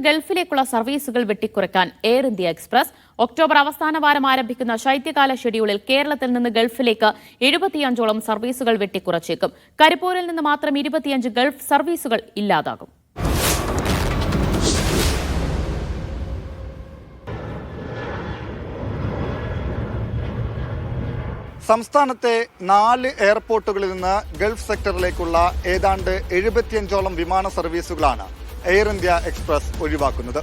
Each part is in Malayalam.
ഗൾഫിലേക്കുള്ള സർവീസുകൾ വെട്ടിക്കുറയ്ക്കാൻ എയർ ഇന്ത്യ എക്സ്പ്രസ് ഒക്ടോബർ അവസാന വാരം ആരംഭിക്കുന്ന ശൈത്യകാല ഷെഡ്യൂളിൽ കേരളത്തിൽ നിന്ന് ഗൾഫിലേക്ക് 75ഓളം സർവീസുകൾ വെട്ടിക്കുറച്ചേക്കും. കരിപ്പൂരിൽ നിന്ന് മാത്രം 25 ഗൾഫ് സർവീസുകൾ ഇല്ലാതാകും. സംസ്ഥാനത്തെ 4 എയർപോർട്ടുകളിൽ നിന്ന് ഗൾഫ് സെക്ടറിലേക്കുള്ള ഏതാണ്ട് 75ഓളം വിമാന സർവീസുകളാണ് എയർ ഇന്ത്യ എക്സ്പ്രസ് ഒഴിവാക്കുന്നത്.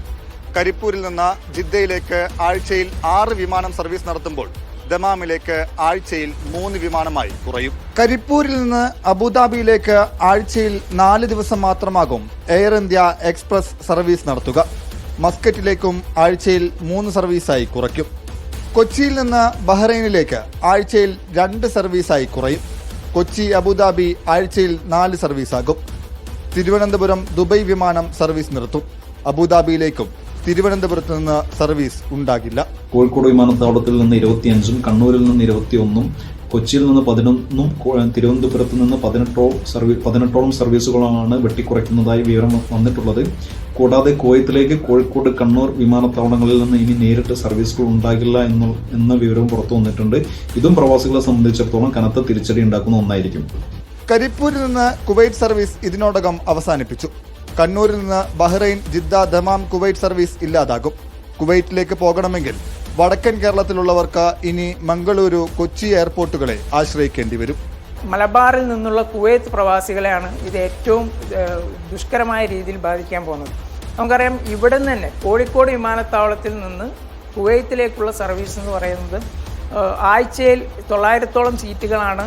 കരിപ്പൂരിൽ നിന്ന് ജിദ്ദയിലേക്ക് ആഴ്ചയിൽ 6 വിമാനം സർവീസ് നടത്തുമ്പോൾ ദമാമിലേക്ക് ആഴ്ചയിൽ 3 വിമാനമായി കുറയും. കരിപ്പൂരിൽ നിന്ന് അബുദാബിയിലേക്ക് ആഴ്ചയിൽ 4 ദിവസം മാത്രമാകും എയർ ഇന്ത്യ എക്സ്പ്രസ് സർവീസ് നടത്തുക. മസ്കറ്റിലേക്കും ആഴ്ചയിൽ 3 സർവീസായി കുറയ്ക്കും. കൊച്ചിയിൽ നിന്ന് ബഹ്റൈനിലേക്ക് ആഴ്ചയിൽ 2 സർവീസായി കുറയും. കൊച്ചി അബുദാബി ആഴ്ചയിൽ 4 സർവീസാകും. തിരുവനന്തപുരം ദുബൈ വിമാനം സർവീസ് നിർത്തും. അബുദാബിയിലേക്കും തിരുവനന്തപുരത്ത് നിന്ന് സർവീസ് ഉണ്ടാകില്ല. കോഴിക്കോട് വിമാനത്താവളത്തിൽ നിന്ന് 25ഉം കണ്ണൂരിൽ നിന്ന് 21ഉം കൊച്ചിയിൽ നിന്ന് 11ഉം തിരുവനന്തപുരത്ത് നിന്ന് 18ഓളം സർവീസുകളാണ് വെട്ടിക്കുറയ്ക്കുന്നതായി വിവരം വന്നിട്ടുള്ളത്. കൂടാതെ കുവൈത്തിലേക്ക് കോഴിക്കോട് കണ്ണൂർ വിമാനത്താവളങ്ങളിൽ നിന്ന് ഇനി നേരിട്ട് സർവീസുകൾ ഉണ്ടാകില്ല എന്ന വിവരവും പുറത്തു വന്നിട്ടുണ്ട്. ഇതും പ്രവാസികളെ സംബന്ധിച്ചിടത്തോളം കനത്ത തിരിച്ചടി ഉണ്ടാക്കുന്ന ഒന്നായിരിക്കും. കരിപ്പൂരിൽ നിന്ന് കുവൈറ്റ് സർവീസ് ഇതിനോടകം അവസാനിപ്പിച്ചു. കണ്ണൂരിൽ നിന്ന് Bahrain, Jeddah, Dammam, Kuwait service ഇല്ലാതാകും. കുവൈറ്റിലേക്ക് പോകണമെങ്കിൽ വടക്കൻ കേരളത്തിലുള്ളവർക്ക് ഇനി മംഗളൂരു, കൊച്ചി എയർപോർട്ടുകളെ ആശ്രയിക്കേണ്ടി വരും. മലബാറിൽ നിന്നുള്ള കുവൈത്ത് പ്രവാസികളെയാണ് ഇത് ഏറ്റവും ദുഷ്കരമായ രീതിയിൽ ബാധിക്കാൻ പോകുന്നത്. നമുക്കറിയാം, ഇവിടെ നിന്ന് തന്നെ കോഴിക്കോട് വിമാനത്താവളത്തിൽ നിന്ന് കുവൈത്തിലേക്കുള്ള സർവീസ് എന്ന് പറയുന്നത് ആഴ്ചയിൽ 900ഓളം സീറ്റുകളാണ്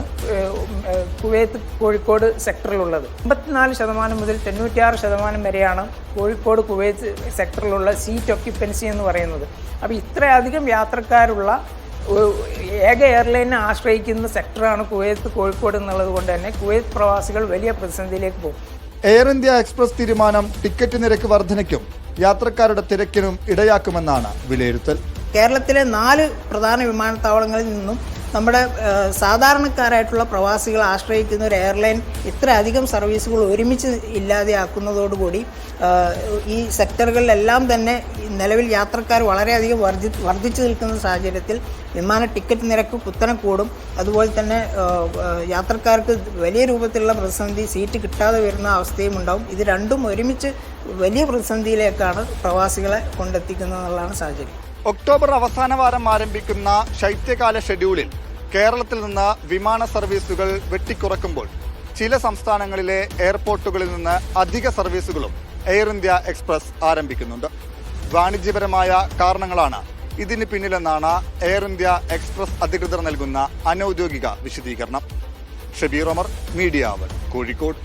കുവൈത്ത് കോഴിക്കോട് സെക്ടറിലുള്ളത്. 54% മുതൽ 96% വരെയാണ് കോഴിക്കോട് കുവൈത്ത് സെക്ടറിലുള്ള സീറ്റ് ഒക്യുപ്പൻസി എന്ന് പറയുന്നത്. അപ്പോൾ ഇത്രയധികം യാത്രക്കാരുള്ള ഏക എയർലൈനെ ആശ്രയിക്കുന്ന സെക്ടറാണ് കുവൈത്ത് കോഴിക്കോട് എന്നുള്ളത് കൊണ്ട് തന്നെ കുവൈത്ത് പ്രവാസികൾ വലിയ പ്രതിസന്ധിയിലേക്ക് പോകും. എയർ ഇന്ത്യ എക്സ്പ്രസ് തീരുമാനം ടിക്കറ്റ് നിരക്ക് വർധനയ്ക്കും യാത്രക്കാരുടെ തിരക്കിനും ഇടയാക്കുമെന്നാണ് വിലയിരുത്തൽ. കേരളത്തിലെ 4 പ്രധാന വിമാനത്താവളങ്ങളിൽ നിന്നും നമ്മുടെ സാധാരണക്കാരായിട്ടുള്ള പ്രവാസികൾ ആശ്രയിക്കുന്ന ഒരു എയർലൈൻ ഇത്രയധികം സർവീസുകൾ ഒരുമിച്ച് ഇല്ലാതെയാക്കുന്നതോടുകൂടി ഈ സെക്ടറുകളിലെല്ലാം തന്നെ നിലവിൽ യാത്രക്കാർ വളരെയധികം വർദ്ധിച്ചു നിൽക്കുന്ന സാഹചര്യത്തിൽ വിമാന ടിക്കറ്റ് നിരക്ക് കുത്തനെ കൂടും. അതുപോലെ തന്നെ യാത്രക്കാർക്ക് വലിയ രൂപത്തിലുള്ള പ്രതിസന്ധി, സീറ്റ് കിട്ടാതെ വരുന്ന അവസ്ഥയും ഉണ്ടാവും. ഇത് രണ്ടും ഒരുമിച്ച് വലിയ പ്രതിസന്ധിയിലേക്കാണ് പ്രവാസികളെ കൊണ്ടെത്തിക്കുന്നതെന്നുള്ളതാണ് സാഹചര്യം. ഒക്ടോബർ അവസാന വാരം ആരംഭിക്കുന്ന ശൈത്യകാല ഷെഡ്യൂളിൽ കേരളത്തിൽ നിന്ന് വിമാന സർവീസുകൾ വെട്ടിക്കുറക്കുമ്പോൾ ചില സംസ്ഥാനങ്ങളിലെ എയർപോർട്ടുകളിൽ നിന്ന് അധിക സർവീസുകളും എയർ ഇന്ത്യ എക്സ്പ്രസ് ആരംഭിക്കുന്നുണ്ട്. വാണിജ്യപരമായ കാരണങ്ങളാണ് ഇതിന് പിന്നിലെന്നാണ് എയർ ഇന്ത്യ എക്സ്പ്രസ് അധികൃതർ നൽകുന്ന അനൌദ്യോഗിക വിശദീകരണം. ഷബീർ ഒമർ, മീഡിയ 1, കോഴിക്കോട്.